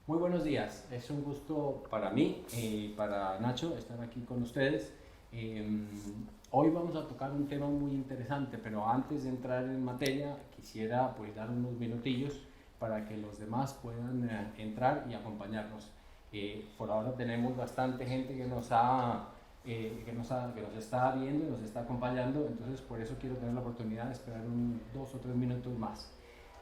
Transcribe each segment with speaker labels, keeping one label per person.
Speaker 1: Muy buenos días, es un gusto para mí y para Nacho estar aquí con ustedes. Eh, Hoy vamos a tocar un tema muy interesante, pero antes de entrar en materia quisiera pues dar unos minutillos para que los demás puedan entrar y acompañarnos. Por ahora tenemos bastante gente que nos está viendo y nos está acompañando, entonces por eso quiero tener la oportunidad de esperar 2 o 3 minutos más.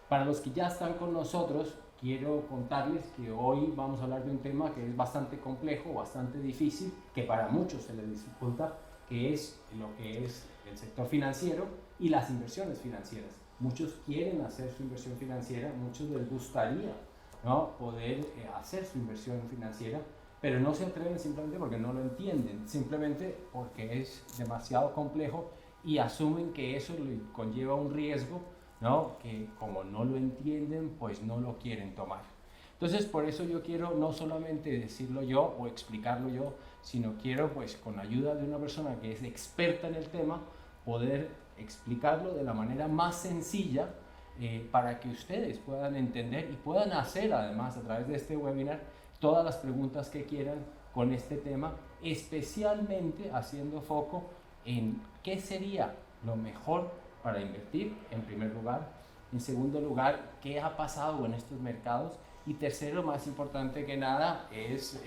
Speaker 1: Para los que ya están con nosotros, quiero contarles que hoy vamos a hablar de un tema que es bastante complejo, bastante difícil, que para muchos se les dificulta, que es lo que es el sector financiero y las inversiones financieras. Muchos quieren hacer su inversión financiera, muchos les gustaría, ¿no?, poder hacer su inversión financiera, pero no se atreven simplemente porque no lo entienden, simplemente porque es demasiado complejo y asumen que eso conlleva un riesgo, ¿no?, que como no lo entienden, pues no lo quieren tomar. Entonces, por eso yo quiero no solamente decirlo yo o explicarlo yo, sino quiero, pues, con ayuda de una persona que es experta en el tema, poder explicarlo de la manera más sencilla para que ustedes puedan entender y puedan hacer, además, a través de este webinar, todas las preguntas que quieran con este tema, especialmente haciendo foco en qué sería lo mejor para invertir, en primer lugar. En segundo lugar, qué ha pasado en estos mercados. Y tercero, más importante que nada, es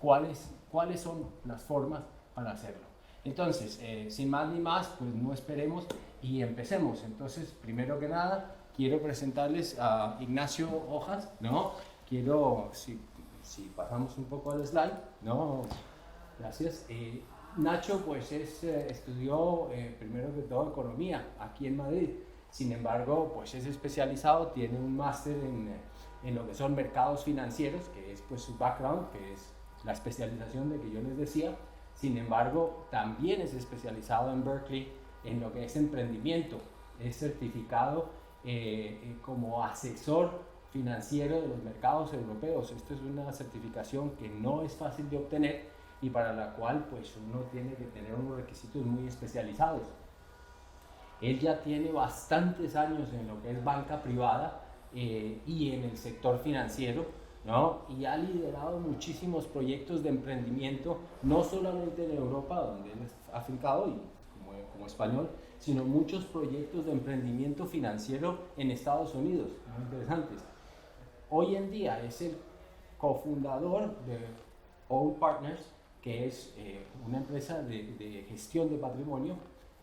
Speaker 1: cuáles son las formas para hacerlo. Entonces, sin más ni más, pues no esperemos y empecemos. Entonces, primero que nada, quiero presentarles a Ignacio Hojas, ¿no? Quiero, si pasamos un poco al slide, ¿no? Gracias. Nacho, pues estudió primero que todo economía aquí en Madrid. Sin embargo, pues es especializado, tiene un máster en lo que son mercados financieros, que es pues su background, que es la especialización de que yo les decía. Sin embargo, también es especializado en Berkeley en lo que es emprendimiento. Es certificado como asesor financiero de los mercados europeos. Esto es una certificación que no es fácil de obtener y para la cual pues uno tiene que tener unos requisitos muy especializados. Él ya tiene bastantes años en lo que es banca privada y en el sector financiero, ¿no? Y ha liderado muchísimos proyectos de emprendimiento, no solamente en Europa, donde él es afincado y como español, sino muchos proyectos de emprendimiento financiero en Estados Unidos, muy interesantes. Hoy en día es el cofundador de All Partners, que es una empresa de gestión de patrimonio,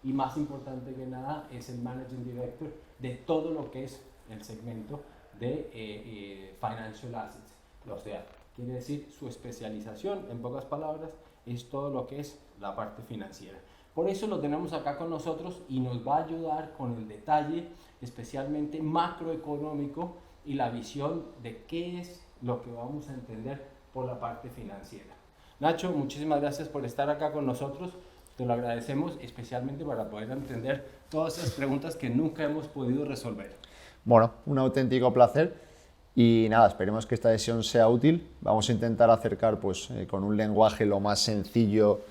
Speaker 1: y más importante que nada es el Managing Director de todo lo que es el segmento de Financial Assets. O sea, quiere decir su especialización, en pocas palabras, es todo lo que es la parte financiera. Por eso lo tenemos acá con nosotros y nos va a ayudar con el detalle, especialmente macroeconómico, y la visión de qué es lo que vamos a entender por la parte financiera. Nacho, muchísimas gracias por estar acá con nosotros. Te lo agradecemos especialmente para poder entender todas esas preguntas que nunca hemos podido resolver.
Speaker 2: Bueno, un auténtico placer y nada, esperemos que esta sesión sea útil. Vamos a intentar acercar pues, con un lenguaje lo más sencillo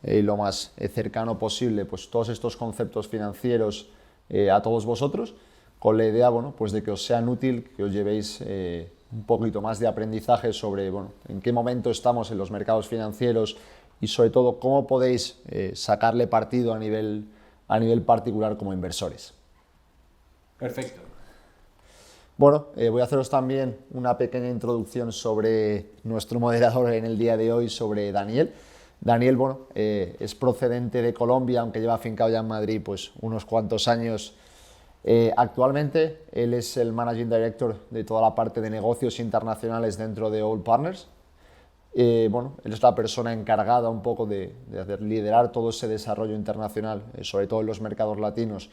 Speaker 2: y lo más cercano posible pues, todos estos conceptos financieros a todos vosotros, con la idea bueno, pues de que os sean útil, que os llevéis un poquito más de aprendizaje sobre bueno, en qué momento estamos en los mercados financieros y sobre todo cómo podéis sacarle partido a nivel particular como inversores.
Speaker 1: Perfecto.
Speaker 2: Bueno, voy a haceros también una pequeña introducción sobre nuestro moderador en el día de hoy, sobre Daniel. Daniel, bueno, es procedente de Colombia, aunque lleva afincado ya en Madrid pues, unos cuantos años. Actualmente, él es el Managing Director de toda la parte de negocios internacionales dentro de All Partners. Bueno, él es la persona encargada un poco de liderar todo ese desarrollo internacional, sobre todo en los mercados latinos,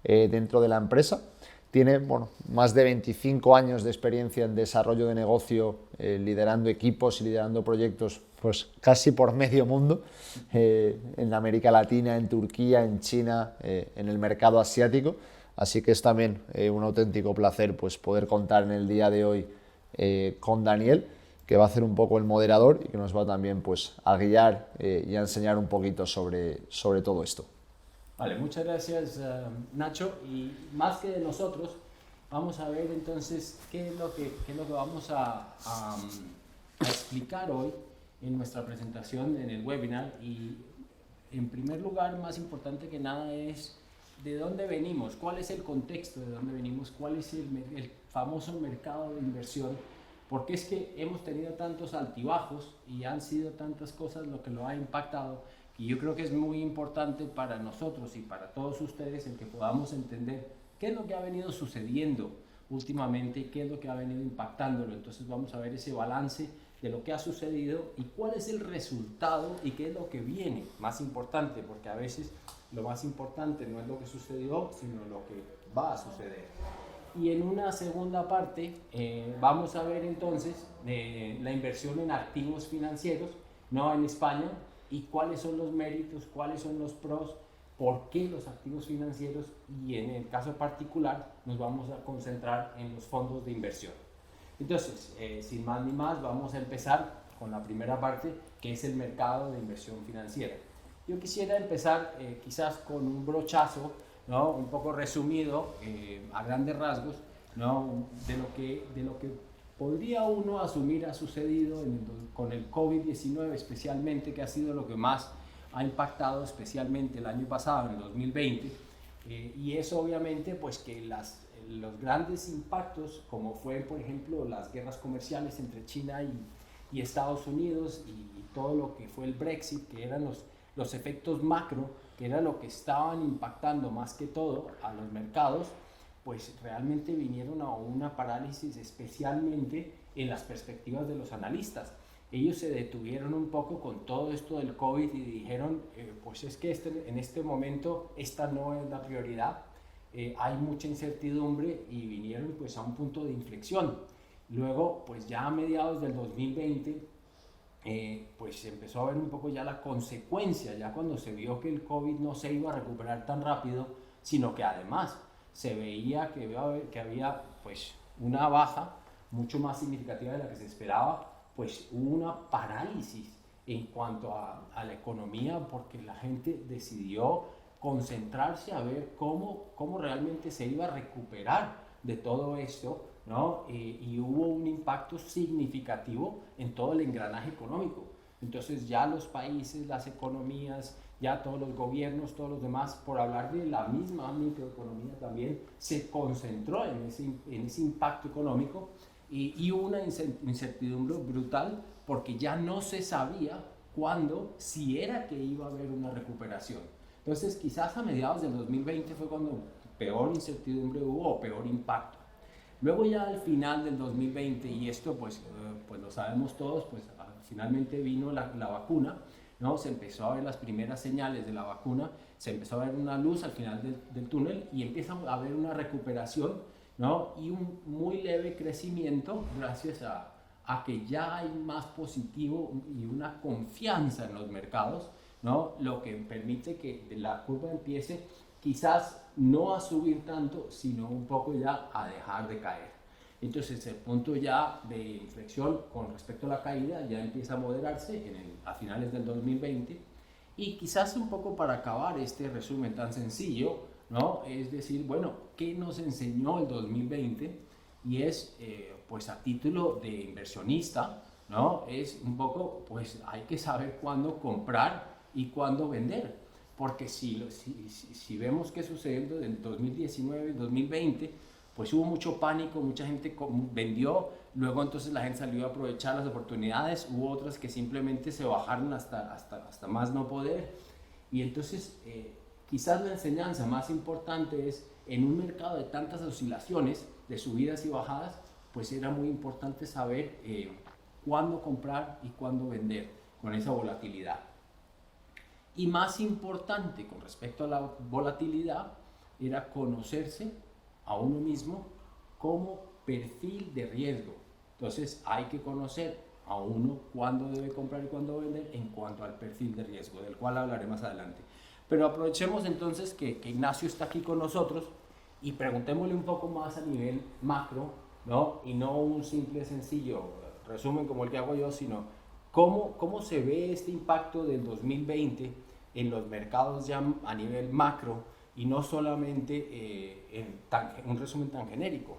Speaker 2: dentro de la empresa. Tiene bueno, más de 25 años de experiencia en desarrollo de negocio, liderando equipos y liderando proyectos pues, casi por medio mundo, en América Latina, en Turquía, en China, en el mercado asiático. Así que es también un auténtico placer pues, poder contar en el día de hoy con Daniel, que va a hacer un poco el moderador y que nos va también pues, a guiar y a enseñar un poquito sobre todo esto.
Speaker 1: Vale, muchas gracias Nacho. Y más que de nosotros, vamos a ver entonces qué es lo que vamos a explicar hoy en nuestra presentación, en el webinar. Y en primer lugar, más importante que nada, es de dónde venimos, cuál es el contexto de dónde venimos, cuál es el famoso mercado de inversión, porque es que hemos tenido tantos altibajos y han sido tantas cosas lo que lo ha impactado, y yo creo que es muy importante para nosotros y para todos ustedes el que podamos entender qué es lo que ha venido sucediendo últimamente y qué es lo que ha venido impactándolo. Entonces vamos a ver ese balance de lo que ha sucedido y cuál es el resultado y qué es lo que viene, más importante, porque a veces lo más importante no es lo que sucedió, sino lo que va a suceder. Y en una segunda parte vamos a ver entonces la inversión en activos financieros, no en España, y cuáles son los méritos, cuáles son los pros, por qué los activos financieros, y en el caso particular nos vamos a concentrar en los fondos de inversión. Entonces, sin más ni más, vamos a empezar con la primera parte, que es el mercado de inversión financiera. Yo quisiera empezar quizás con un brochazo, ¿no? Un poco resumido, a grandes rasgos, ¿no? de lo que podría uno asumir ha sucedido con el COVID-19 especialmente, que ha sido lo que más ha impactado especialmente el año pasado, en el 2020, y eso obviamente pues que los grandes impactos, como fue por ejemplo las guerras comerciales entre China y Estados Unidos, y todo lo que fue el Brexit, que eran los efectos macro, que era lo que estaban impactando más que todo a los mercados, pues realmente vinieron a una parálisis, especialmente en las perspectivas de los analistas. Ellos se detuvieron un poco con todo esto del COVID y dijeron, pues es que en este momento esta no es la prioridad, hay mucha incertidumbre, y vinieron pues a un punto de inflexión. Luego, pues ya a mediados del 2020, pues se empezó a ver un poco ya la consecuencia, ya cuando se vio que el COVID no se iba a recuperar tan rápido, sino que además se veía que había pues una baja mucho más significativa de la que se esperaba, pues hubo una parálisis en cuanto a la economía, porque la gente decidió concentrarse a ver cómo realmente se iba a recuperar de todo esto, ¿no? Y hubo un impacto significativo en todo el engranaje económico. Entonces ya los países, las economías, ya todos los gobiernos, todos los demás, por hablar de la misma microeconomía también, se concentró en ese impacto económico, y hubo una incertidumbre brutal, porque ya no se sabía cuándo, si era que iba a haber una recuperación. Entonces quizás a mediados del 2020 fue cuando peor incertidumbre hubo, o peor impacto. Luego ya al final del 2020, y esto pues lo sabemos todos, pues finalmente vino la vacuna, ¿no? Se empezó a ver las primeras señales de la vacuna, se empezó a ver una luz al final del túnel, y empieza a haber una recuperación, ¿no? Y un muy leve crecimiento gracias a que ya hay más positivo y una confianza en los mercados, ¿no? Lo que permite que la curva empiece quizás no a subir tanto, sino un poco ya a dejar de caer. Entonces el punto ya de inflexión con respecto a la caída ya empieza a moderarse a finales del 2020. Y quizás un poco para acabar este resumen tan sencillo, ¿no? Es decir, bueno, ¿qué nos enseñó el 2020? Y es, pues a título de inversionista, ¿no? Es un poco, pues hay que saber cuándo comprar y cuándo vender. Porque si vemos qué sucedió en 2019 y 2020, pues hubo mucho pánico, mucha gente vendió, luego entonces la gente salió a aprovechar las oportunidades, hubo otras que simplemente se bajaron hasta más no poder. Y entonces quizás la enseñanza más importante es, en un mercado de tantas oscilaciones, de subidas y bajadas, pues era muy importante saber cuándo comprar y cuándo vender con esa volatilidad. Y más importante con respecto a la volatilidad era conocerse a uno mismo como perfil de riesgo. Entonces hay que conocer a uno cuándo debe comprar y cuándo vender en cuanto al perfil de riesgo, del cual hablaré más adelante. Pero aprovechemos entonces que Ignacio está aquí con nosotros y preguntémosle un poco más a nivel macro, ¿no? Y no un simple sencillo resumen como el que hago yo, sino cómo se ve este impacto del 2020 en los mercados ya a nivel macro, y no solamente en un resumen tan genérico.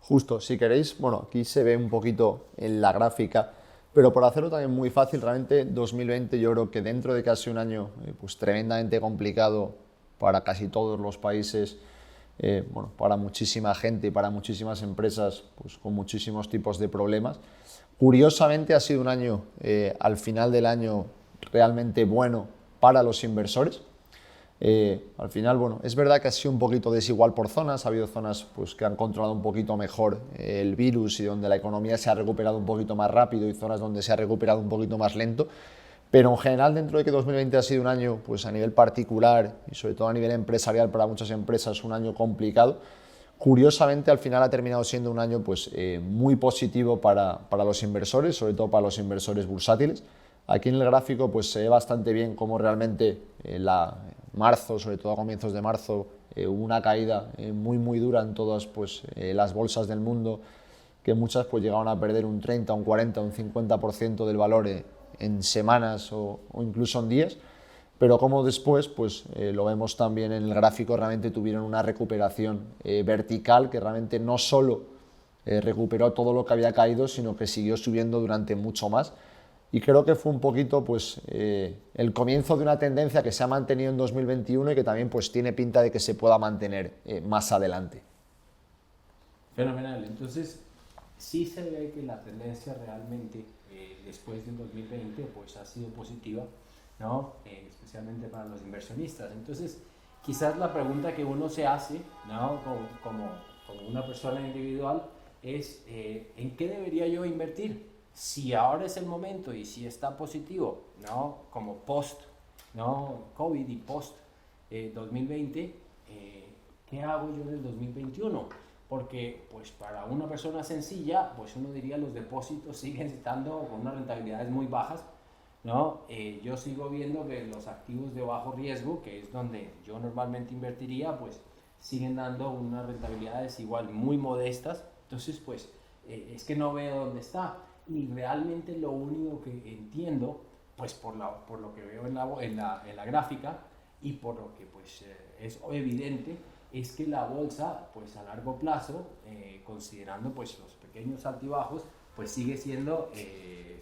Speaker 2: Justo, si queréis, bueno, aquí se ve un poquito en la gráfica, pero por hacerlo también muy fácil, realmente 2020 yo creo que dentro de casi un año pues tremendamente complicado para casi todos los países, bueno, para muchísima gente y para muchísimas empresas, pues con muchísimos tipos de problemas. Curiosamente ha sido un año, al final del año, realmente bueno para los inversores. Al final, bueno, es verdad que ha sido un poquito desigual por zonas, ha habido zonas pues, que han controlado un poquito mejor el virus y donde la economía se ha recuperado un poquito más rápido y zonas donde se ha recuperado un poquito más lento, pero en general dentro de que 2020 ha sido un año pues, a nivel particular y sobre todo a nivel empresarial para muchas empresas un año complicado, curiosamente al final ha terminado siendo un año pues, muy positivo para los inversores, sobre todo para los inversores bursátiles. Aquí en el gráfico pues, se ve bastante bien cómo realmente marzo, sobre todo a comienzos de marzo, hubo una caída muy dura en todas pues, las bolsas del mundo, que muchas pues, llegaron a perder un 30, un 40, un 50% del valor en semanas o incluso en días, pero como después, pues lo vemos también en el gráfico, realmente tuvieron una recuperación vertical que realmente no solo recuperó todo lo que había caído, sino que siguió subiendo durante mucho más. Y creo que fue un poquito pues, el comienzo de una tendencia que se ha mantenido en 2021 y que también pues, tiene pinta de que se pueda mantener más adelante.
Speaker 1: Fenomenal. Entonces, sí se ve que la tendencia realmente después del 2020 pues, ha sido positiva, ¿no? Especialmente para los inversionistas. Entonces, quizás la pregunta que uno se hace, ¿no? como una persona individual es ¿en qué debería yo invertir? Si ahora es el momento y si está positivo, ¿no? Como post, ¿no? COVID y post 2020, ¿qué hago yo en el 2021? Porque pues para una persona sencilla, pues uno diría los depósitos siguen estando con unas rentabilidades muy bajas, ¿no? Yo sigo viendo que los activos de bajo riesgo, que es donde yo normalmente invertiría, pues siguen dando unas rentabilidades igual muy modestas. Entonces, pues es que no veo dónde está. Y realmente lo único que entiendo, pues por lo que veo en la gráfica y por lo que pues es evidente, es que la bolsa, pues a largo plazo, considerando pues los pequeños altibajos, pues sigue siendo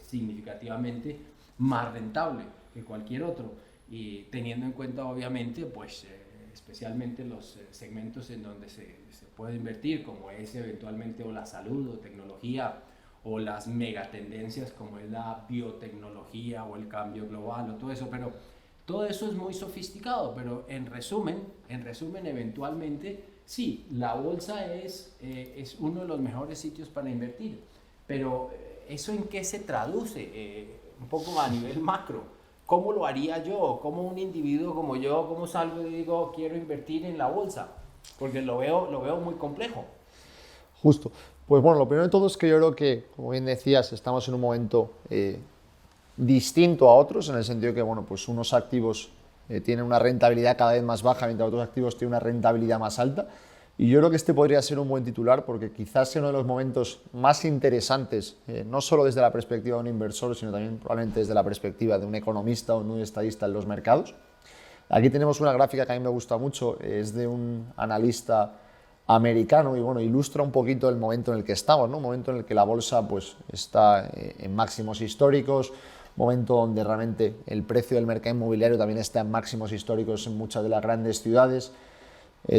Speaker 1: significativamente más rentable que cualquier otro, y teniendo en cuenta obviamente pues especialmente los segmentos en donde se puede invertir, como es eventualmente o la salud o tecnología o las megatendencias como es la biotecnología o el cambio global o todo eso, pero todo eso es muy sofisticado, pero en resumen eventualmente, sí, la bolsa es uno de los mejores sitios para invertir, pero ¿eso en qué se traduce? Un poco a nivel macro. ¿Cómo lo haría yo? ¿Cómo un individuo como yo, cómo salgo y digo, quiero invertir en la bolsa? Porque lo veo muy complejo.
Speaker 2: Justo. Pues bueno, lo primero de todo es que yo creo que, como bien decías, estamos en un momento distinto a otros, en el sentido que, bueno, pues unos activos tienen una rentabilidad cada vez más baja, mientras otros activos tienen una rentabilidad más alta. Y yo creo que este podría ser un buen titular porque quizás sea uno de los momentos más interesantes, no solo desde la perspectiva de un inversor, sino también probablemente desde la perspectiva de un economista o un estadista en los mercados. Aquí tenemos una gráfica que a mí me gusta mucho, es de un analista americano y bueno, ilustra un poquito el momento en el que estamos, ¿no? Un momento en el que la bolsa pues, está en máximos históricos, momento donde realmente el precio del mercado inmobiliario también está en máximos históricos en muchas de las grandes ciudades,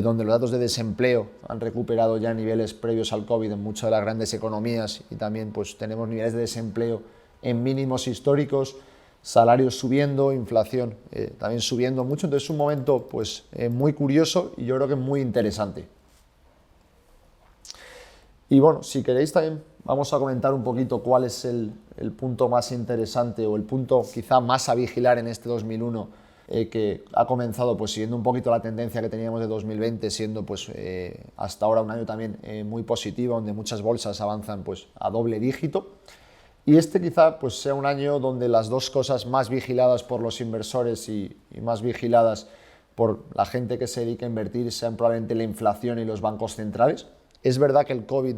Speaker 2: donde los datos de desempleo han recuperado ya niveles previos al COVID en muchas de las grandes economías y también pues, tenemos niveles de desempleo en mínimos históricos, salarios subiendo, inflación también subiendo mucho. Entonces es un momento pues, muy curioso y yo creo que muy interesante. Y bueno, si queréis también vamos a comentar un poquito cuál es el punto más interesante o el punto quizá más a vigilar en este 2001 que ha comenzado pues siguiendo un poquito la tendencia que teníamos de 2020, siendo pues hasta ahora un año también muy positivo, donde muchas bolsas avanzan pues a doble dígito. Y este quizá pues sea un año donde las dos cosas más vigiladas por los inversores y más vigiladas por la gente que se dedica a invertir sean probablemente la inflación y los bancos centrales. Es verdad que el COVID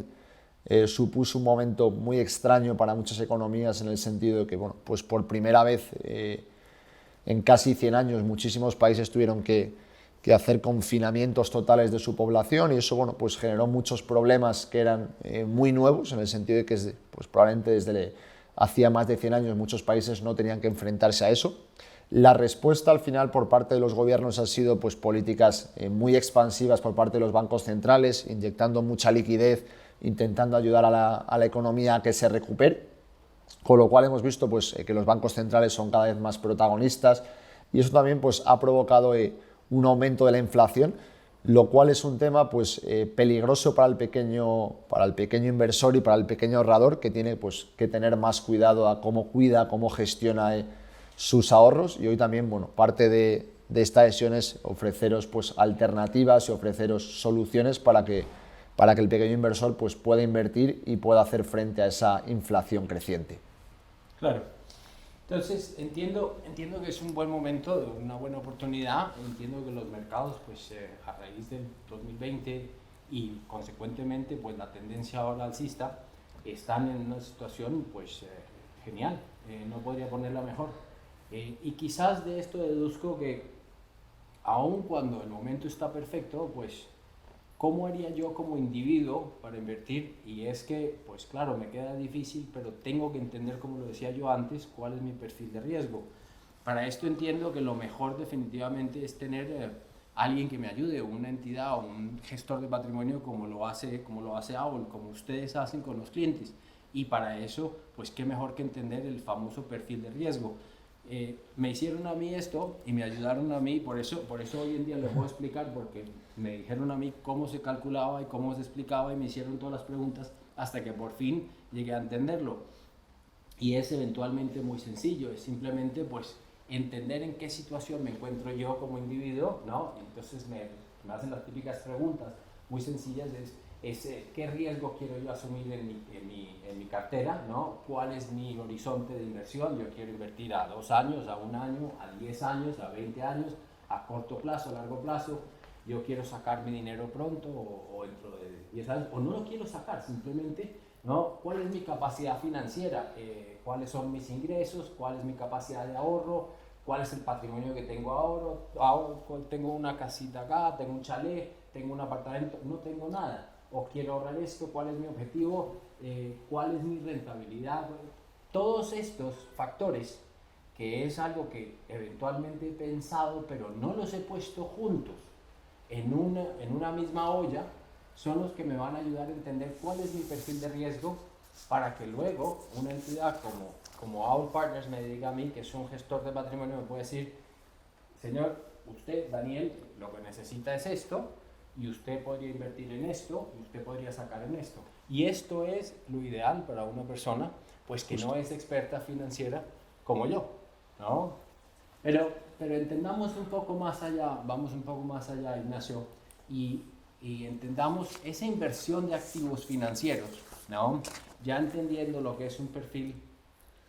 Speaker 2: supuso un momento muy extraño para muchas economías en el sentido de que, bueno, pues por primera vez en casi 100 años muchísimos países tuvieron que que hacer confinamientos totales de su población, y eso bueno, pues generó muchos problemas que eran muy nuevos, en el sentido de que pues, probablemente desde hacía más de 100 años muchos países no tenían que enfrentarse a eso. La respuesta al final por parte de los gobiernos ha sido pues, políticas muy expansivas por parte de los bancos centrales, inyectando mucha liquidez, intentando ayudar a la economía a que se recupere, con lo cual hemos visto pues, que los bancos centrales son cada vez más protagonistas, y eso también pues, ha provocado un aumento de la inflación, lo cual es un tema pues, peligroso para el pequeño inversor y para el pequeño ahorrador, que tiene pues, que tener más cuidado a cómo cuida, cómo gestiona sus ahorros. Y hoy también bueno, parte de esta sesión es ofreceros pues, alternativas y ofreceros soluciones para que el pequeño inversor pues, pueda invertir y pueda hacer frente a esa inflación creciente.
Speaker 1: Claro. Entonces, entiendo que es un buen momento, una buena oportunidad. Entiendo que los mercados, pues a raíz del 2020 y consecuentemente pues la tendencia ahora alcista, están en una situación pues genial, no podría ponerla mejor. Y quizás de esto deduzco que aun cuando el momento está perfecto, pues ¿cómo haría yo como individuo para invertir? Y es que, pues claro, me queda difícil, pero tengo que entender, como lo decía yo antes, cuál es mi perfil de riesgo. Para esto entiendo que lo mejor definitivamente es tener alguien que me ayude, una entidad o un gestor de patrimonio como lo hace AOL, como ustedes hacen con los clientes. Y para eso, pues qué mejor que entender el famoso perfil de riesgo. Me hicieron a mí esto y me ayudaron a mí, por eso hoy en día les voy a explicar, porque me dijeron a mí cómo se calculaba y cómo se explicaba, y me hicieron todas las preguntas hasta que por fin llegué a entenderlo. Y es eventualmente muy sencillo, es simplemente pues entender en qué situación me encuentro yo como individuo, ¿no? Entonces me hacen las típicas preguntas muy sencillas, es qué riesgo quiero yo asumir en mi cartera, ¿no? ¿Cuál es mi horizonte de inversión? Yo quiero invertir a 2 años, a 1 año, a 10 años, a 20 años, a corto plazo, a largo plazo. Yo quiero sacar mi dinero pronto o dentro de 10 años, o no lo quiero sacar, simplemente, ¿no? ¿Cuál es mi capacidad financiera? ¿Cuáles son mis ingresos? ¿Cuál es mi capacidad de ahorro? ¿Cuál es el patrimonio que tengo ahora? ¿Tengo una casita acá? ¿Tengo un chalet? ¿Tengo un apartamento? No tengo nada. ¿O quiero ahorrar esto? ¿Cuál es mi objetivo? ¿Cuál es mi rentabilidad? Todos estos factores, que es algo que eventualmente he pensado, pero no los he puesto juntos en una misma olla, son los que me van a ayudar a entender cuál es mi perfil de riesgo, para que luego una entidad como AOL Partners me diga a mí, que es un gestor de patrimonio, me puede decir: señor, usted, Daniel, lo que necesita es esto, y usted podría invertir en esto, y usted podría sacar en esto. Y esto es lo ideal para una persona pues que no es experta financiera como yo, ¿no? Pero entendamos un poco más allá, vamos un poco más allá, Ignacio, y entendamos esa inversión de activos financieros, ¿no? Ya entendiendo lo que es un perfil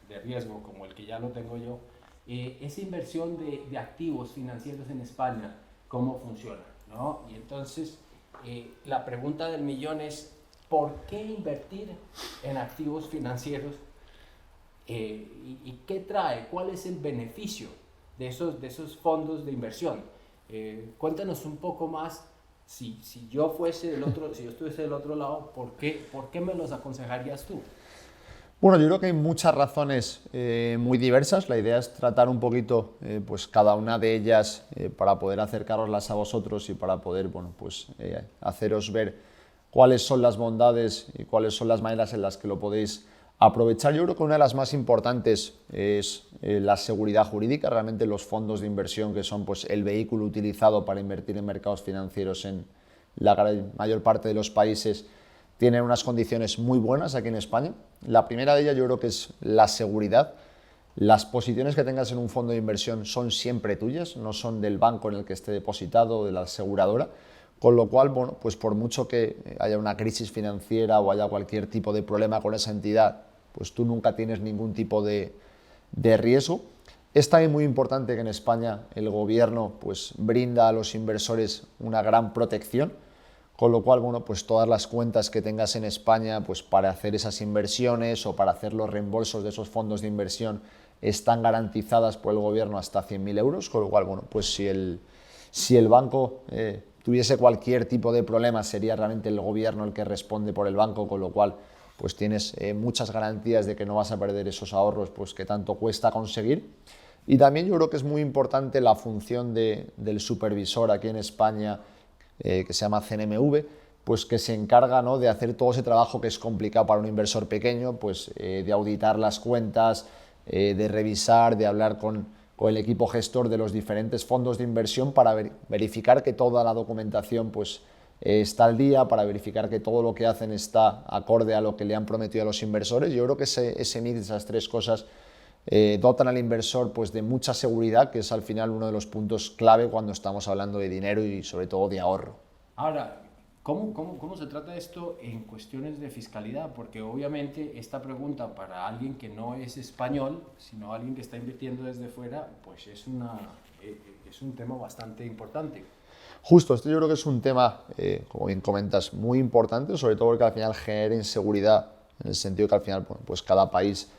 Speaker 1: de riesgo como el que ya lo tengo yo, esa inversión de activos financieros en España, ¿cómo funciona? ¿No? Y entonces la pregunta del millón es: ¿por qué invertir en activos financieros? ¿Y qué trae? ¿Cuál es el beneficio de esos fondos de inversión? Cuéntanos un poco más. Si yo estuviese del otro lado, ¿por qué me los aconsejarías tú?
Speaker 2: Bueno, yo creo que hay muchas razones muy diversas. La idea es tratar un poquito pues cada una de ellas para poder acercaroslas a vosotros y para poder haceros ver cuáles son las bondades y cuáles son las maneras en las que lo podéis aprovechar. Yo creo que una de las más importantes es la seguridad jurídica. Realmente los fondos de inversión, que son pues, el vehículo utilizado para invertir en mercados financieros en la mayor parte de los países, tienen unas condiciones muy buenas aquí en España. La primera de ellas yo creo que es la seguridad. Las posiciones que tengas en un fondo de inversión son siempre tuyas, no son del banco en el que esté depositado o de la aseguradora, con lo cual, bueno, pues por mucho que haya una crisis financiera o haya cualquier tipo de problema con esa entidad, pues tú nunca tienes ningún tipo de riesgo. Es también muy importante que en España el gobierno pues brinda a los inversores una gran protección, con lo cual, bueno, pues todas las cuentas que tengas en España pues para hacer esas inversiones o para hacer los reembolsos de esos fondos de inversión están garantizadas por el gobierno hasta 100.000 euros, con lo cual, bueno, pues si el Si el banco tuviese cualquier tipo de problema, sería realmente el gobierno el que responde por el banco, con lo cual pues tienes muchas garantías de que no vas a perder esos ahorros pues, que tanto cuesta conseguir. Y también yo creo que es muy importante la función del supervisor aquí en España, que se llama CNMV, pues que se encarga, ¿no?, de hacer todo ese trabajo que es complicado para un inversor pequeño, pues de auditar las cuentas, de revisar, de hablar con el equipo gestor de los diferentes fondos de inversión para verificar que toda la documentación pues, está al día, para verificar que todo lo que hacen está acorde a lo que le han prometido a los inversores. Yo creo que ese mix de esas tres cosas dotan al inversor pues, de mucha seguridad, que es al final uno de los puntos clave cuando estamos hablando de dinero y sobre todo de ahorro.
Speaker 1: Ahora, ¿cómo se trata esto en cuestiones de fiscalidad? Porque obviamente esta pregunta para alguien que no es español, sino alguien que está invirtiendo desde fuera, pues es un tema bastante importante.
Speaker 2: Justo, esto yo creo que es un tema, como bien comentas, muy importante, sobre todo porque al final genera inseguridad, en el sentido que al final pues cada país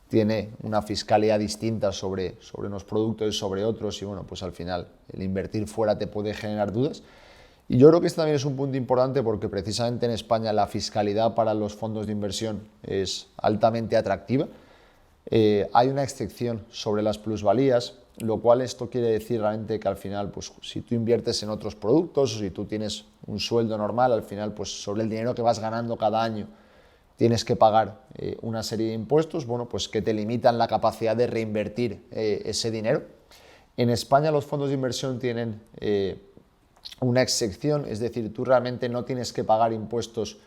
Speaker 2: tiene una fiscalidad distinta sobre unos productos y sobre otros, y bueno, pues al final el invertir fuera te puede generar dudas. Y yo creo que este también es un punto importante porque precisamente en España la fiscalidad para los fondos de inversión es altamente atractiva. Hay una excepción sobre las plusvalías, lo cual esto quiere decir realmente que al final, pues si tú inviertes en otros productos o si tú tienes un sueldo normal, al final, pues sobre el dinero que vas ganando cada año tienes que pagar una serie de impuestos, bueno, pues que te limitan la capacidad de reinvertir ese dinero. En España los fondos de inversión tienen una excepción, es decir, tú realmente no tienes que pagar impuestos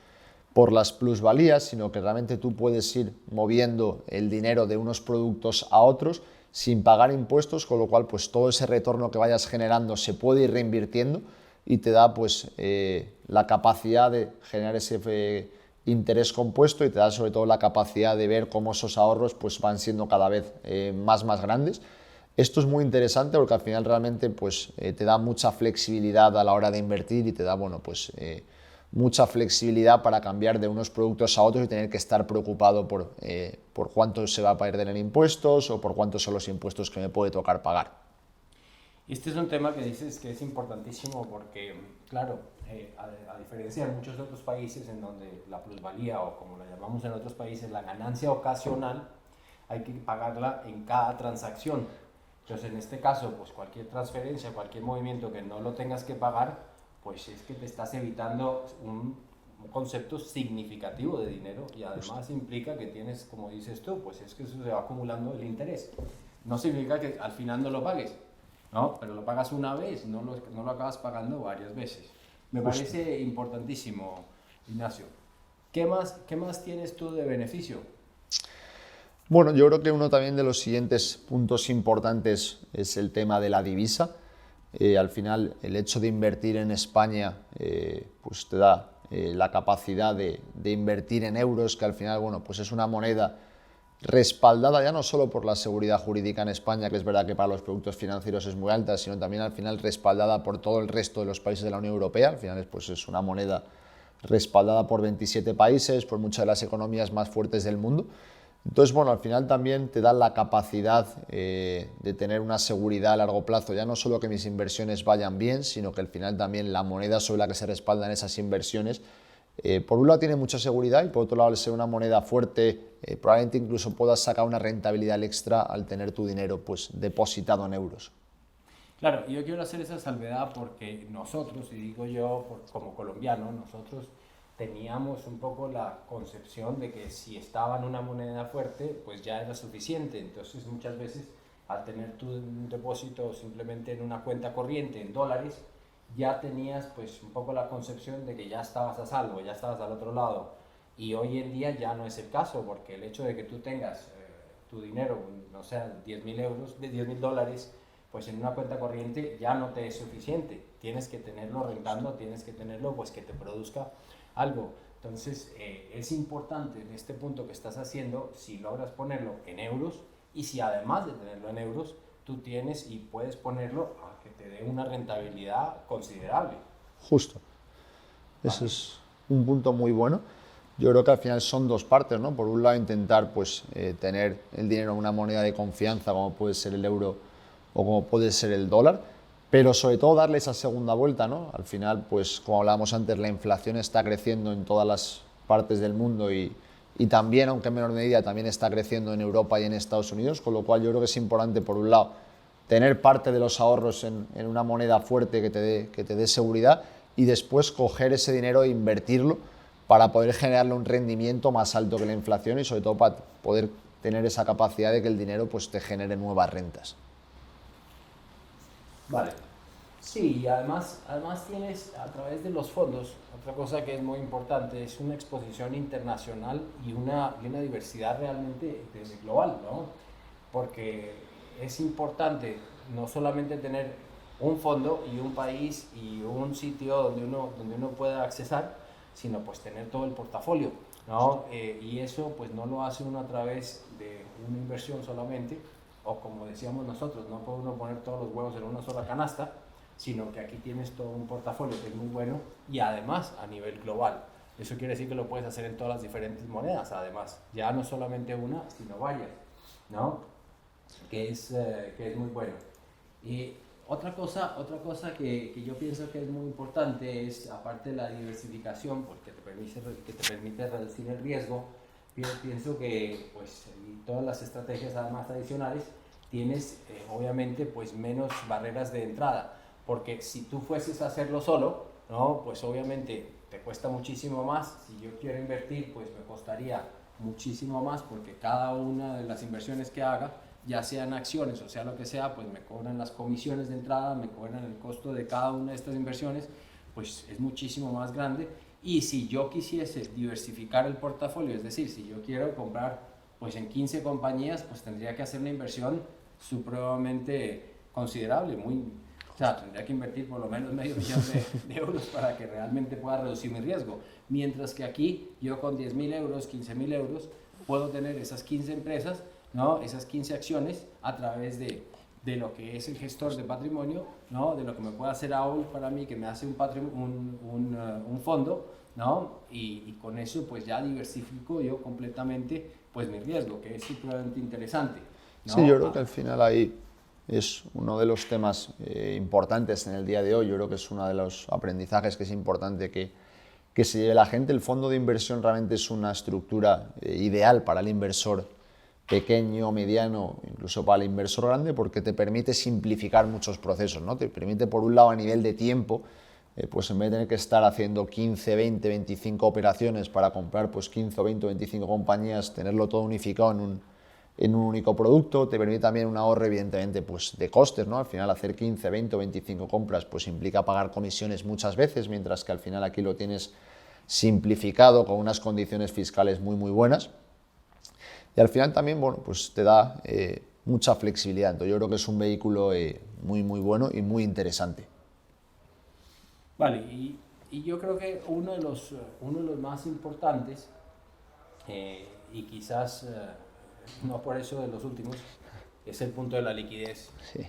Speaker 2: por las plusvalías, sino que realmente tú puedes ir moviendo el dinero de unos productos a otros sin pagar impuestos, con lo cual pues todo ese retorno que vayas generando se puede ir reinvirtiendo y te da pues la capacidad de generar ese interés compuesto y te da sobre todo la capacidad de ver cómo esos ahorros pues van siendo cada vez más grandes. Esto es muy interesante porque al final realmente pues, te da mucha flexibilidad a la hora de invertir y te da bueno, pues, mucha flexibilidad para cambiar de unos productos a otros y tener que estar preocupado por cuánto se va a perder en impuestos o por cuántos son los impuestos que me puede tocar pagar.
Speaker 1: Este es un tema que dices que es importantísimo porque, claro, a diferencia de muchos otros países en donde la plusvalía, o como la llamamos en otros países, la ganancia ocasional, hay que pagarla en cada transacción. Entonces, en este caso, pues cualquier transferencia, cualquier movimiento que no lo tengas que pagar, pues es que te estás evitando un concepto significativo de dinero y además implica que tienes, como dices tú, pues es que eso se va acumulando el interés. No significa que al final no lo pagues, ¿no? Pero lo pagas una vez, no lo acabas pagando varias veces. Me parece importantísimo, Ignacio. ¿Qué más tienes tú de beneficio?
Speaker 2: Bueno, yo creo que uno también de los siguientes puntos importantes es el tema de la divisa. Al final, el hecho de invertir en España pues te da la capacidad de invertir en euros, que al final bueno, pues es una moneda respaldada ya no solo por la seguridad jurídica en España, que es verdad que para los productos financieros es muy alta, sino también al final respaldada por todo el resto de los países de la Unión Europea. Al final pues es una moneda respaldada por 27 países, por muchas de las economías más fuertes del mundo. Entonces, bueno, al final también te da la capacidad de tener una seguridad a largo plazo, ya no solo que mis inversiones vayan bien, sino que al final también la moneda sobre la que se respaldan esas inversiones, por un lado tiene mucha seguridad y por otro lado al ser una moneda fuerte, probablemente incluso puedas sacar una rentabilidad extra al tener tu dinero pues depositado en euros.
Speaker 1: Claro, yo quiero hacer esa salvedad porque nosotros, y digo yo como colombiano, nosotros teníamos un poco la concepción de que si estaba en una moneda fuerte, pues ya era suficiente. Entonces muchas veces al tener tu depósito simplemente en una cuenta corriente en dólares, ya tenías pues un poco la concepción de que ya estabas a salvo, ya estabas al otro lado. Y hoy en día ya no es el caso, porque el hecho de que tú tengas tu dinero, no sé, 10.000 euros, de 10.000 dólares, pues en una cuenta corriente ya no te es suficiente. Tienes que tenerlo rentando, tienes que tenerlo pues que te produzca algo. Entonces es importante en este punto que estás haciendo, si logras ponerlo en euros y si además de tenerlo en euros, tú tienes y puedes ponerlo a que te dé una rentabilidad considerable.
Speaker 2: Justo. Ese es un punto muy bueno. Yo creo que al final son dos partes, ¿no? Por un lado intentar pues, tener el dinero en una moneda de confianza como puede ser el euro o como puede ser el dólar, pero sobre todo darle esa segunda vuelta, ¿no? Al final, pues como hablábamos antes, la inflación está creciendo en todas las partes del mundo y también, aunque en menor medida, también está creciendo en Europa y en Estados Unidos, con lo cual yo creo que es importante, por un lado, tener parte de los ahorros en una moneda fuerte que te dé seguridad y después coger ese dinero e invertirlo para poder generarle un rendimiento más alto que la inflación y sobre todo para poder tener esa capacidad de que el dinero pues, te genere nuevas rentas.
Speaker 1: Vale. Sí, y además tienes a través de los fondos, otra cosa que es muy importante, es una exposición internacional y una diversidad realmente global, ¿no? Porque es importante no solamente tener un fondo y un país y un sitio donde uno pueda accesar, sino pues tener todo el portafolio, ¿no? Y eso pues no lo hace uno a través de una inversión solamente, o como decíamos nosotros, no puede uno poner todos los huevos en una sola canasta, sino que aquí tienes todo un portafolio que es muy bueno y además a nivel global. Eso quiere decir que lo puedes hacer en todas las diferentes monedas, además, ya no solamente una, sino varias, ¿no? Que es muy bueno. Y otra cosa que yo pienso que es muy importante es, aparte de la diversificación, porque te permite reducir el riesgo, pienso que pues, y todas las estrategias además tradicionales tienes obviamente pues menos barreras de entrada, porque si tú fueses a hacerlo solo, ¿no? Pues obviamente te cuesta muchísimo más. Si yo quiero invertir, pues me costaría muchísimo más, porque cada una de las inversiones que haga, ya sean acciones o sea lo que sea, pues me cobran las comisiones de entrada, me cobran el costo de cada una de estas inversiones, pues es muchísimo más grande. Y si yo quisiese diversificar el portafolio, es decir, si yo quiero comprar pues en 15 compañías, pues tendría que hacer una inversión supremamente considerable, o sea, tendría que invertir por lo menos medio millón de euros para que realmente pueda reducir mi riesgo. Mientras que aquí, yo con 10.000 euros, 15.000 euros, puedo tener esas 15 empresas, ¿no? Esas 15 acciones a través de lo que es el gestor de patrimonio, ¿no? De lo que me puede hacer AOL para mí, que me hace un fondo, ¿no? Y con eso pues ya diversifico yo completamente pues mi riesgo, que es supremamente interesante, ¿no?
Speaker 2: Sí, yo creo que al final ahí es uno de los temas importantes en el día de hoy. Yo creo que es uno de los aprendizajes que es importante que se lleve la gente. El fondo de inversión realmente es una estructura ideal para el inversor pequeño, mediano, incluso para el inversor grande, porque te permite simplificar muchos procesos, ¿no? Te permite, por un lado, a nivel de tiempo, pues en vez de tener que estar haciendo 15, 20, 25 operaciones para comprar pues 15, 20 o 25 compañías, tenerlo todo unificado en un único producto. Te permite también un ahorro, evidentemente, pues de costes, ¿no? Al final hacer 15, 20 o 25 compras pues implica pagar comisiones muchas veces, mientras que al final aquí lo tienes simplificado con unas condiciones fiscales muy, muy buenas. Y al final también, bueno, pues te da mucha flexibilidad. Entonces yo creo que es un vehículo muy, muy bueno y muy interesante.
Speaker 1: Vale, y yo creo que uno de los más importantes, y quizás no por eso de los últimos, es el punto de la liquidez.
Speaker 2: Sí.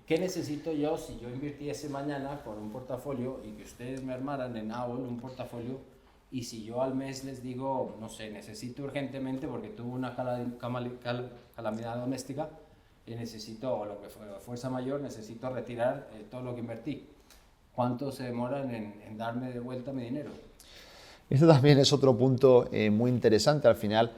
Speaker 1: ¿Qué necesito yo si yo invirtiese mañana con un portafolio y que ustedes me armaran en AOL un portafolio, y si yo al mes les digo, no sé, necesito urgentemente porque tuve una calamidad doméstica y necesito, o lo que fue fuerza mayor, necesito retirar todo lo que invertí? ¿Cuánto se demoran en darme de vuelta mi dinero?
Speaker 2: Esto también es otro punto muy interesante. Al final,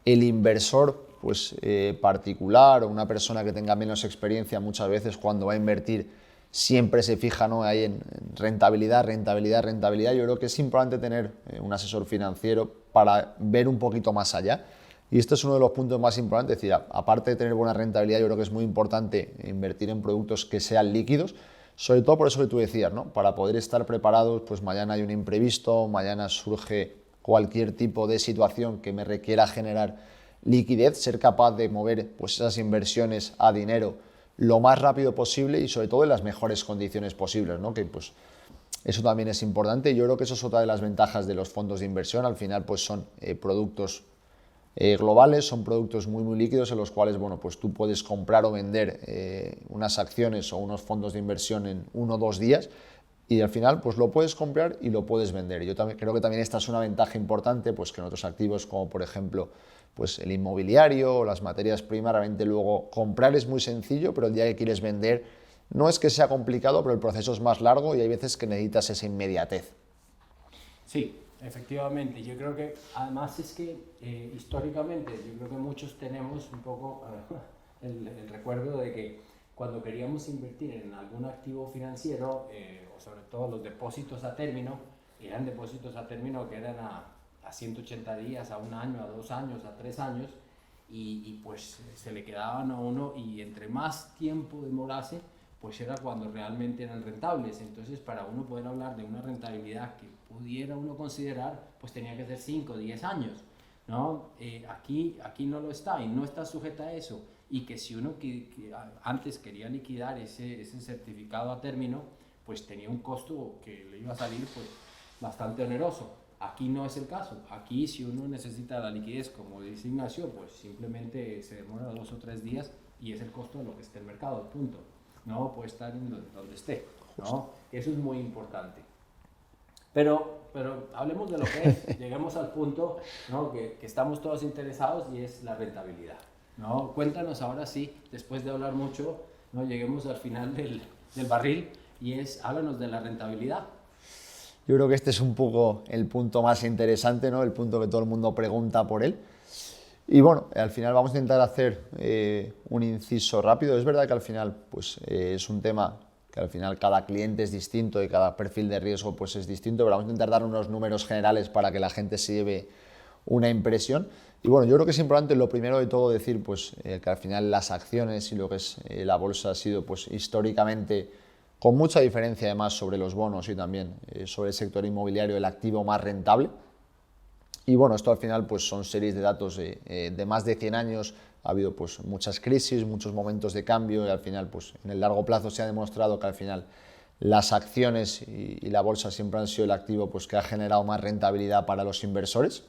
Speaker 2: el inversor pues, particular o una persona que tenga menos experiencia, muchas veces cuando va a invertir siempre se fija, ¿no?, ahí en rentabilidad, rentabilidad, rentabilidad. Yo creo que es importante tener un asesor financiero para ver un poquito más allá. Y este es uno de los puntos más importantes. Es decir, aparte de tener buena rentabilidad, yo creo que es muy importante invertir en productos que sean líquidos. Sobre todo por eso que tú decías, ¿no? Para poder estar preparados, pues mañana hay un imprevisto, mañana surge cualquier tipo de situación que me requiera generar liquidez, ser capaz de mover pues, esas inversiones a dinero lo más rápido posible y sobre todo en las mejores condiciones posibles, ¿no? Que pues eso también es importante. Yo creo que eso es otra de las ventajas de los fondos de inversión. Al final pues son productos globales, son productos muy, muy líquidos en los cuales, bueno, pues tú puedes comprar o vender unas acciones o unos fondos de inversión en 1 o 2 días y al final pues lo puedes comprar y lo puedes vender. Yo también creo que también esta es una ventaja importante, pues que en otros activos como por ejemplo pues el inmobiliario o las materias primas, realmente luego comprar es muy sencillo, pero el día que quieres vender no es que sea complicado, pero el proceso es más largo y hay veces que necesitas esa inmediatez.
Speaker 1: Sí, efectivamente. Yo creo que además es que históricamente yo creo que muchos tenemos un poco el recuerdo de que cuando queríamos invertir en algún activo financiero, o sobre todo los depósitos a término, eran depósitos a término que eran a 180 días, a un año, a 2 años, a 3 años, y pues se le quedaban a uno, y entre más tiempo demorase, pues era cuando realmente eran rentables. Entonces, para uno poder hablar de una rentabilidad que pudiera uno considerar, pues tenía que ser 5 o 10 años, ¿no? Aquí no lo está, y no está sujeta a eso, y que si uno que antes quería liquidar ese certificado a término, pues tenía un costo que le iba a salir pues bastante oneroso. Aquí no es el caso. Aquí, si uno necesita la liquidez, como dice Ignacio, pues simplemente se demora 2 o 3 días y es el costo de lo que esté en el mercado, punto. No puede estar en donde esté, ¿no? Eso es muy importante. Pero hablemos de lo que es, lleguemos al punto, ¿no? que estamos todos interesados, y es la rentabilidad, ¿no? Cuéntanos ahora sí, después de hablar mucho, ¿no? Lleguemos al final del barril, y háblanos de la rentabilidad.
Speaker 2: Yo creo que este es un poco el punto más interesante, ¿no? El punto que todo el mundo pregunta por él. Y bueno, al final vamos a intentar hacer un inciso rápido. Es verdad que al final pues, es un tema que al final cada cliente es distinto y cada perfil de riesgo pues, es distinto, pero vamos a intentar dar unos números generales para que la gente se lleve una impresión. Y bueno, yo creo que es importante, lo primero de todo, decir pues, que al final las acciones y lo que es la bolsa ha sido pues, históricamente, con mucha diferencia además sobre los bonos y también sobre el sector inmobiliario, el activo más rentable. Y bueno, esto al final pues son series de datos de más de 100 años, ha habido pues muchas crisis, muchos momentos de cambio, y al final pues en el largo plazo se ha demostrado que al final las acciones y la bolsa siempre han sido el activo pues que ha generado más rentabilidad para los inversores.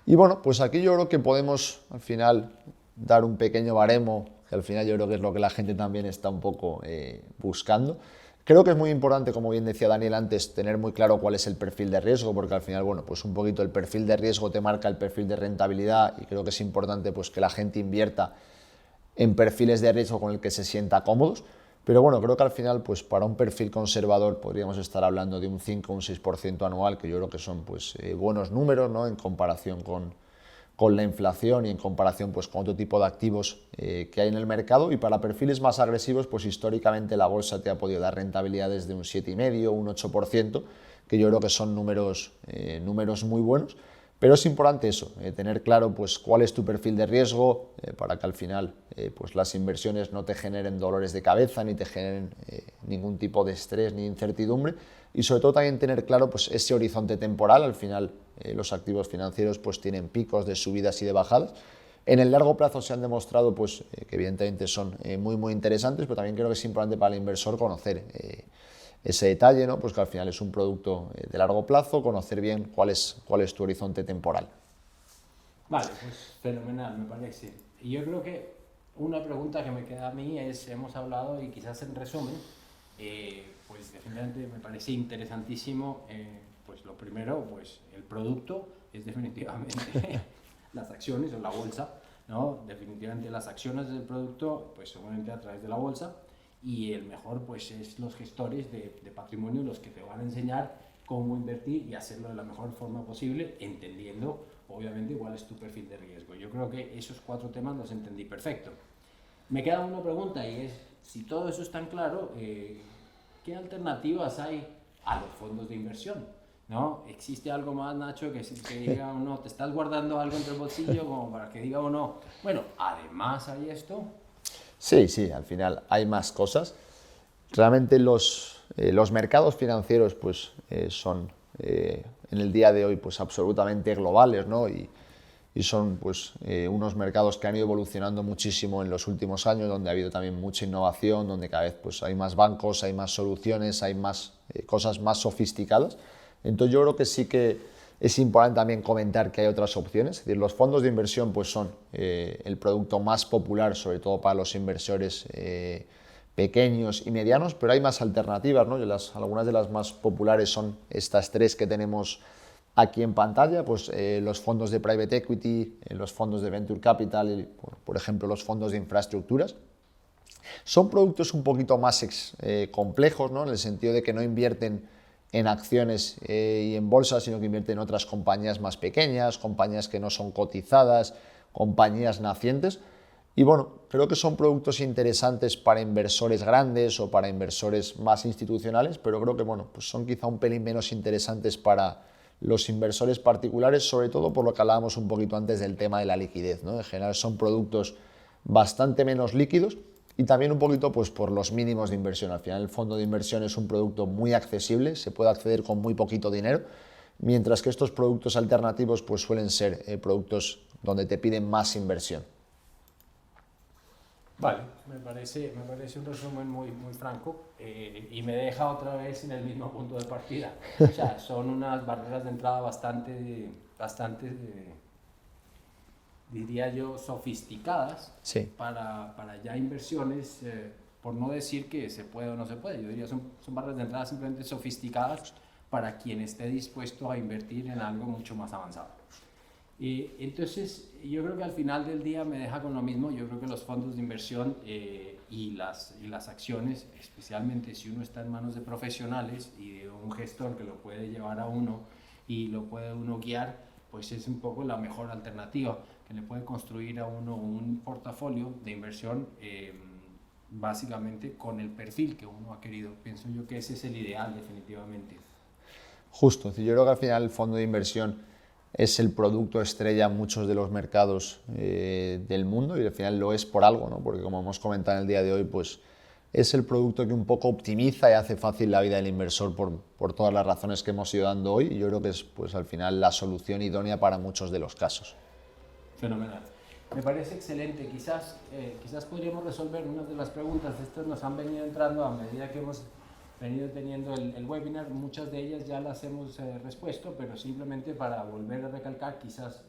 Speaker 2: Y bueno, pues aquí yo creo que podemos al final dar un pequeño baremo, que al final yo creo que es lo que la gente también está un poco buscando. Creo que es muy importante, como bien decía Daniel antes, tener muy claro cuál es el perfil de riesgo, porque al final, bueno, pues un poquito el perfil de riesgo te marca el perfil de rentabilidad, y creo que es importante pues que la gente invierta en perfiles de riesgo con el que se sienta cómodos. Pero bueno, creo que al final, pues para un perfil conservador podríamos estar hablando de un 5 o un 6% anual, que yo creo que son pues buenos números, ¿no? En comparación con la inflación y en comparación pues, con otro tipo de activos que hay en el mercado. Y para perfiles más agresivos, pues históricamente la bolsa te ha podido dar rentabilidades de un 7,5, un 8%, que yo creo que son números muy buenos. Pero es importante eso, tener claro pues, cuál es tu perfil de riesgo para que al final pues, las inversiones no te generen dolores de cabeza, ni te generen ningún tipo de estrés ni incertidumbre, y sobre todo también tener claro pues, ese horizonte temporal. Al final los activos financieros pues, tienen picos de subidas y de bajadas. En el largo plazo se han demostrado pues, que evidentemente son muy interesantes, pero también creo que es importante para el inversor conocer ese detalle, ¿no? Pues que al final es un producto de largo plazo, conocer bien cuál es tu horizonte temporal.
Speaker 1: Vale, pues fenomenal, me parece. Y yo creo que una pregunta que me queda a mí es, hemos hablado, y quizás en resumen, pues definitivamente me parece interesantísimo, pues lo primero, pues el producto es definitivamente las acciones o la bolsa, ¿no? Definitivamente las acciones del producto, pues seguramente a través de la bolsa, y el mejor pues es los gestores de patrimonio los que te van a enseñar cómo invertir y hacerlo de la mejor forma posible, entendiendo obviamente cuál es tu perfil de riesgo. Yo creo que esos 4 temas los entendí perfecto. Me queda una pregunta, y es, si todo eso es tan claro, ¿qué alternativas hay a los fondos de inversión? ¿No? ¿Existe algo más, Nacho, que diga uno, te estás guardando algo entre el bolsillo como para que diga uno, bueno, además hay esto?
Speaker 2: Sí, al final hay más cosas. Realmente los mercados financieros pues, son en el día de hoy pues, absolutamente globales, ¿no? Y son pues, unos mercados que han ido evolucionando muchísimo en los últimos años, donde ha habido también mucha innovación, donde cada vez pues, hay más bancos, hay más soluciones, hay más cosas más sofisticadas. Entonces yo creo que sí que es importante también comentar que hay otras opciones. Es decir, los fondos de inversión pues, son el producto más popular, sobre todo para los inversores pequeños y medianos, pero hay más alternativas, ¿no? Algunas de las más populares son estas 3 que tenemos aquí en pantalla, pues los fondos de private equity, los fondos de venture capital y, por ejemplo, los fondos de infraestructuras. Son productos un poquito más complejos, ¿no? En el sentido de que no invierten en acciones y en bolsas, sino que invierten en otras compañías más pequeñas, compañías que no son cotizadas, compañías nacientes. Y bueno, creo que son productos interesantes para inversores grandes o para inversores más institucionales, pero creo que bueno, pues son quizá un pelín menos interesantes para los inversores particulares, sobre todo por lo que hablábamos un poquito antes del tema de la liquidez, ¿no? En general son productos bastante menos líquidos y también un poquito pues, por los mínimos de inversión. Al final el fondo de inversión es un producto muy accesible, se puede acceder con muy poquito dinero, mientras que estos productos alternativos pues, suelen ser productos donde te piden más inversión.
Speaker 1: Vale, me parece un resumen muy franco y me deja otra vez en el mismo punto de partida. O sea, son unas barreras de entrada bastante diría yo, sofisticadas
Speaker 2: Sí.
Speaker 1: para ya inversiones, por no decir que se puede o no se puede. Yo diría son barreras de entrada simplemente sofisticadas para quien esté dispuesto a invertir en algo mucho más avanzado. Entonces, yo creo que al final del día me deja con lo mismo. Yo creo que los fondos de inversión y las acciones, especialmente si uno está en manos de profesionales y de un gestor que lo puede llevar a uno y lo puede uno guiar, pues es un poco la mejor alternativa, que le puede construir a uno un portafolio de inversión básicamente con el perfil que uno ha querido. Pienso yo que ese es el ideal definitivamente.
Speaker 2: Justo, yo creo que al final el fondo de inversión es el producto estrella en muchos de los mercados del mundo y al final lo es por algo, ¿no? Porque como hemos comentado en el día de hoy, pues es el producto que un poco optimiza y hace fácil la vida del inversor por todas las razones que hemos ido dando hoy y yo creo que es pues al final la solución idónea para muchos de los casos.
Speaker 1: Fenomenal. Me parece excelente. Quizás podríamos resolver unas de las preguntas. Estas nos han venido entrando a medida que hemos venido teniendo el webinar. Muchas de ellas ya las hemos respuesto, pero simplemente para volver a recalcar, quizás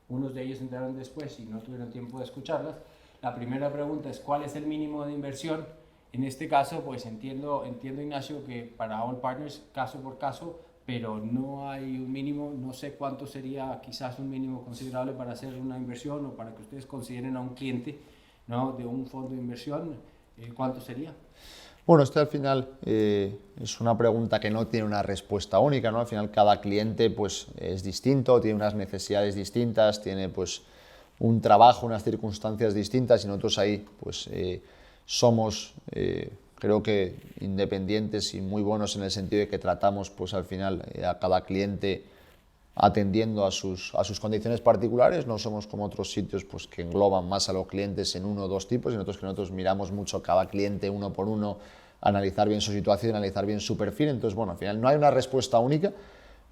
Speaker 1: unos de ellos entraron después y no tuvieron tiempo de escucharlas. La primera pregunta es: ¿cuál es el mínimo de inversión? En este caso, pues entiendo Ignacio, que para All Partners, caso por caso, pero no hay un mínimo. No sé cuánto sería quizás un mínimo considerable para hacer una inversión o para que ustedes consideren a un cliente, ¿no?, de un fondo de inversión. ¿Cuánto sería?
Speaker 2: Bueno, al final es una pregunta que no tiene una respuesta única, ¿no? Al final cada cliente pues, es distinto, tiene unas necesidades distintas, tiene pues, un trabajo, unas circunstancias distintas y nosotros ahí pues, somos, creo que, independientes y muy buenos en el sentido de que tratamos pues, al final a cada cliente atendiendo a sus condiciones particulares. No somos como otros sitios pues, que engloban más a los clientes en uno o dos tipos, y nosotros miramos mucho cada cliente uno por uno, analizar bien su situación, analizar bien su perfil. Entonces, bueno, al final no hay una respuesta única,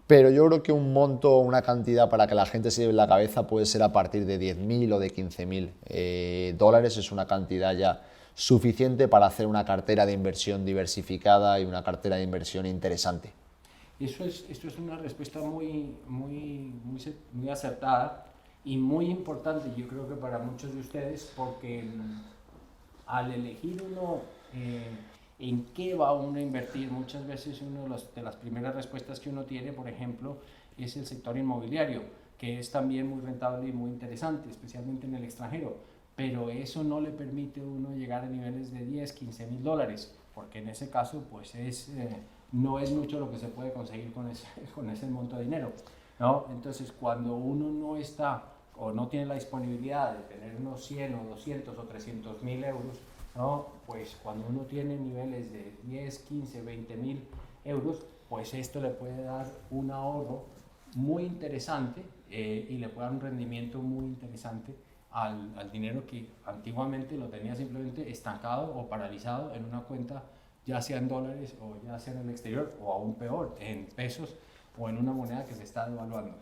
Speaker 2: pero yo creo que un monto, una cantidad para que la gente se lleve en la cabeza puede ser a partir de 10.000 o de 15.000 dólares. Es una cantidad ya suficiente para hacer una cartera de inversión diversificada y una cartera de inversión interesante.
Speaker 1: Esto es una respuesta muy acertada y muy importante, yo creo que para muchos de ustedes, porque al elegir uno en qué va uno a invertir, muchas veces una de las primeras respuestas que uno tiene, por ejemplo, es el sector inmobiliario, que es también muy rentable y muy interesante, especialmente en el extranjero, pero eso no le permite a uno llegar a niveles de 10, 15 mil dólares, porque en ese caso pues no es mucho lo que se puede conseguir con ese monto de dinero, ¿no? Entonces, cuando uno no está o no tiene la disponibilidad de tener unos 100 o 200 o 300 mil euros, ¿no?, pues cuando uno tiene niveles de 10, 15, 20 mil euros, pues esto le puede dar un ahorro muy interesante y le puede dar un rendimiento muy interesante al dinero que antiguamente lo tenía simplemente estancado o paralizado en una cuenta, ya sea en dólares o ya sea en el exterior, o aún peor, en pesos o en una moneda que se está devaluando.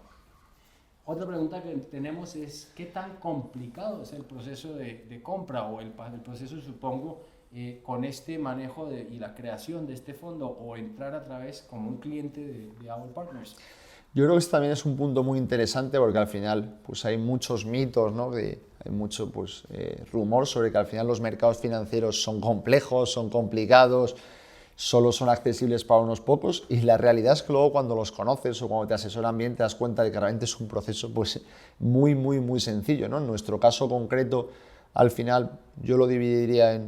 Speaker 1: Otra pregunta que tenemos es: ¿qué tan complicado es el proceso de compra o el proceso, supongo, con este manejo y la creación de este fondo, o entrar a través como un cliente de All Partners?
Speaker 2: Yo creo que este también es un punto muy interesante porque al final pues hay muchos mitos, ¿no? Hay mucho pues, rumor sobre que al final los mercados financieros son complejos, son complicados, solo son accesibles para unos pocos, y la realidad es que luego cuando los conoces o cuando te asesoran bien te das cuenta de que realmente es un proceso pues, muy sencillo, ¿no? En nuestro caso concreto, Al final yo lo dividiría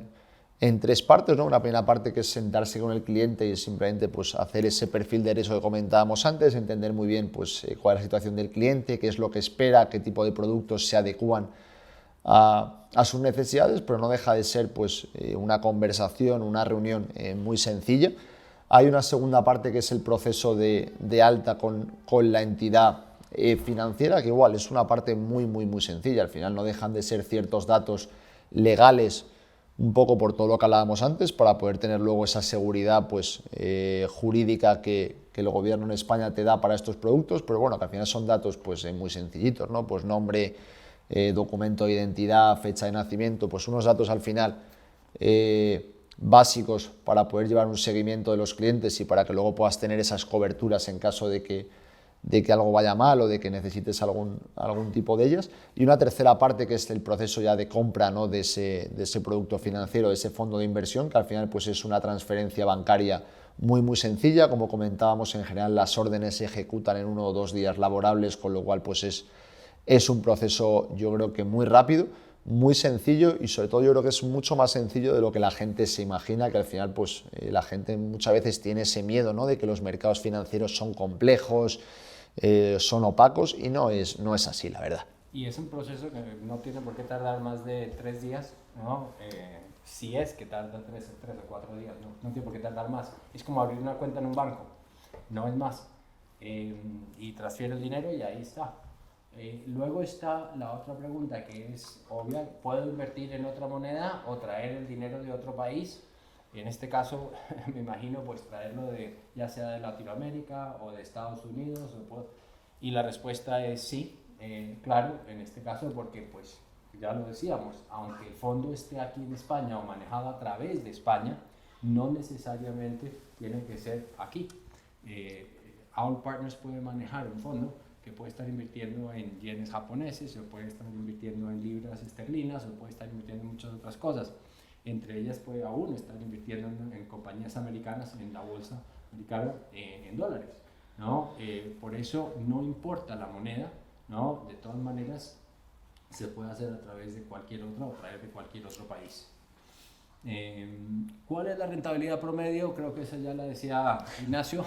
Speaker 2: en tres partes, ¿no? Una primera parte que es sentarse con el cliente y simplemente pues, hacer ese perfil de riesgo que comentábamos antes, entender muy bien pues, cuál es la situación del cliente, qué es lo que espera, qué tipo de productos se adecúan a sus necesidades, pero no deja de ser pues, una conversación, una reunión muy sencilla. Hay una segunda parte que es el proceso de alta con la entidad financiera, que igual es una parte muy sencilla. Al final no dejan de ser ciertos datos legales, un poco por todo lo que hablábamos antes, para poder tener luego esa seguridad pues, jurídica que el gobierno en España te da para estos productos, pero bueno, que al final son datos pues, muy sencillitos, ¿no? Pues nombre, documento de identidad, fecha de nacimiento, pues unos datos al final básicos para poder llevar un seguimiento de los clientes y para que luego puedas tener esas coberturas en caso de que algo vaya mal o de que necesites algún tipo de ellas. Y una tercera parte que es el proceso ya de compra, ¿no? de ese producto financiero, de ese fondo de inversión, que al final pues, es una transferencia bancaria muy sencilla. Como comentábamos, en general las órdenes se ejecutan en 1 o 2 días laborables, con lo cual pues, es un proceso yo creo que muy rápido, muy sencillo y sobre todo yo creo que es mucho más sencillo de lo que la gente se imagina, que al final pues la gente muchas veces tiene ese miedo, ¿no? De que los mercados financieros son complejos, son opacos y no es así, la verdad.
Speaker 1: Y es un proceso que no tiene por qué tardar más de 3 días, ¿no? Si es que tarda 3 o 4 días, no tiene por qué tardar más. Es como abrir una cuenta en un banco, no es más. Y transfiere el dinero y ahí está. Luego está la otra pregunta que es obvia: ¿puedo invertir en otra moneda o traer el dinero de otro país? En este caso me imagino pues traerlo ya sea de Latinoamérica o de Estados Unidos y la respuesta es sí, claro, en este caso, porque pues ya lo decíamos, aunque el fondo esté aquí en España o manejado a través de España, no necesariamente tiene que ser aquí. All Partners puede manejar un fondo que puede estar invirtiendo en yenes japoneses, o puede estar invirtiendo en libras esterlinas, o puede estar invirtiendo en muchas otras cosas. Entre ellas puede aún estar invirtiendo en compañías americanas, en la bolsa americana, en dólares, ¿no? Por eso no importa la moneda, ¿no? De todas maneras se puede hacer a través de cualquier otra o traer de cualquier otro país. ¿Cuál es la rentabilidad promedio? Creo que esa ya la decía Ignacio.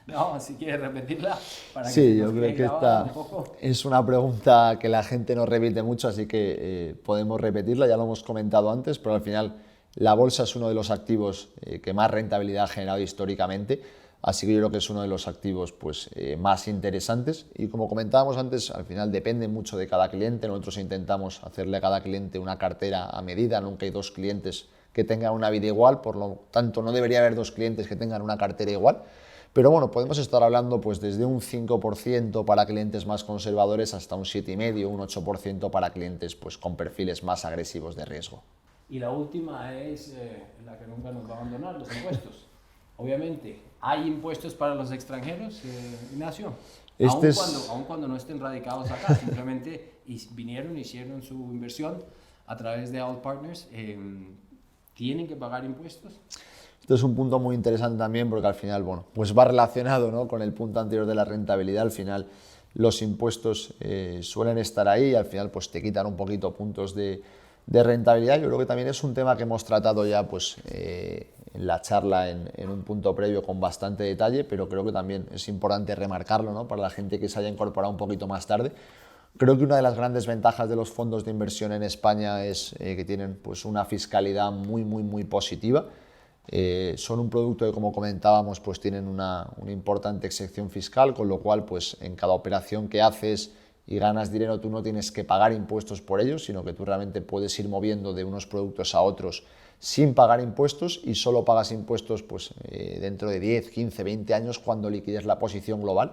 Speaker 1: No, si quieres repetirla para que
Speaker 2: Sí,
Speaker 1: se nos
Speaker 2: yo creo
Speaker 1: quede
Speaker 2: que
Speaker 1: grabada
Speaker 2: esta
Speaker 1: un poco.
Speaker 2: es una pregunta que la gente no repite mucho, así que podemos repetirla, ya lo hemos comentado antes, pero al final la bolsa es uno de los activos que más rentabilidad ha generado históricamente, así que yo creo que es uno de los activos pues, más interesantes y como comentábamos antes, al final depende mucho de cada cliente. Nosotros intentamos hacerle a cada cliente una cartera a medida, nunca hay 2 clientes que tengan una vida igual, por lo tanto no debería haber 2 clientes que tengan una cartera igual. Pero bueno, podemos estar hablando pues desde un 5% para clientes más conservadores hasta un 7,5%, un 8% para clientes pues con perfiles más agresivos de riesgo.
Speaker 1: Y la última es la que nunca nos va a abandonar, los impuestos. Obviamente, ¿hay impuestos para los extranjeros, Ignacio? Aun cuando no estén radicados acá, simplemente vinieron, hicieron su inversión a través de All Partners, ¿tienen que pagar impuestos?
Speaker 2: Esto es un punto muy interesante también porque al final, bueno, pues va relacionado, ¿no? Con el punto anterior de la rentabilidad. Al final los impuestos suelen estar ahí y al final pues te quitan un poquito puntos de rentabilidad. Yo creo que también es un tema que hemos tratado ya pues en la charla en un punto previo con bastante detalle, pero creo que también es importante remarcarlo, ¿no? Para la gente que se haya incorporado un poquito más tarde. Creo que una de las grandes ventajas de los fondos de inversión en España es que tienen pues, una fiscalidad muy positiva. Son un producto que, como comentábamos, pues tienen una importante exención fiscal, con lo cual pues, en cada operación que haces y ganas dinero tú no tienes que pagar impuestos por ellos, sino que tú realmente puedes ir moviendo de unos productos a otros sin pagar impuestos y solo pagas impuestos pues, dentro de 10, 15, 20 años cuando liquides la posición global.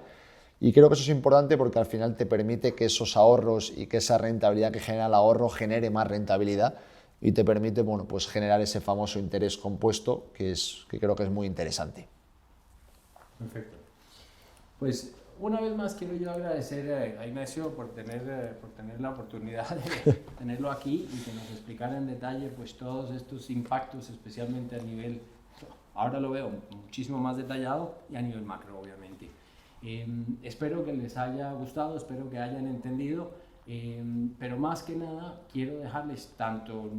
Speaker 2: Y creo que eso es importante porque al final te permite que esos ahorros y que esa rentabilidad que genera el ahorro genere más rentabilidad y te permite bueno, pues generar ese famoso interés compuesto que creo que es muy interesante.
Speaker 1: Perfecto. Pues una vez más quiero yo agradecer a Ignacio por tener la oportunidad de tenerlo aquí y que nos explicara en detalle pues todos estos impactos, especialmente a nivel, ahora lo veo muchísimo más detallado, y a nivel macro obviamente. Espero que les haya gustado, espero que hayan entendido. Pero más que nada quiero dejarles tanto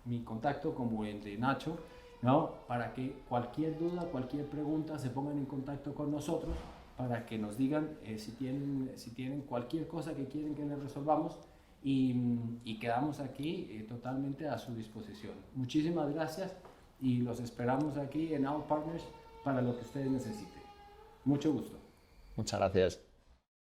Speaker 1: mi contacto como el de Nacho, ¿no? Para que cualquier duda, cualquier pregunta se pongan en contacto con nosotros, para que nos digan si tienen cualquier cosa que quieren que les resolvamos, y quedamos aquí totalmente a su disposición. Muchísimas gracias y los esperamos aquí en Our Partners para lo que ustedes necesiten. Mucho gusto.
Speaker 2: Muchas gracias.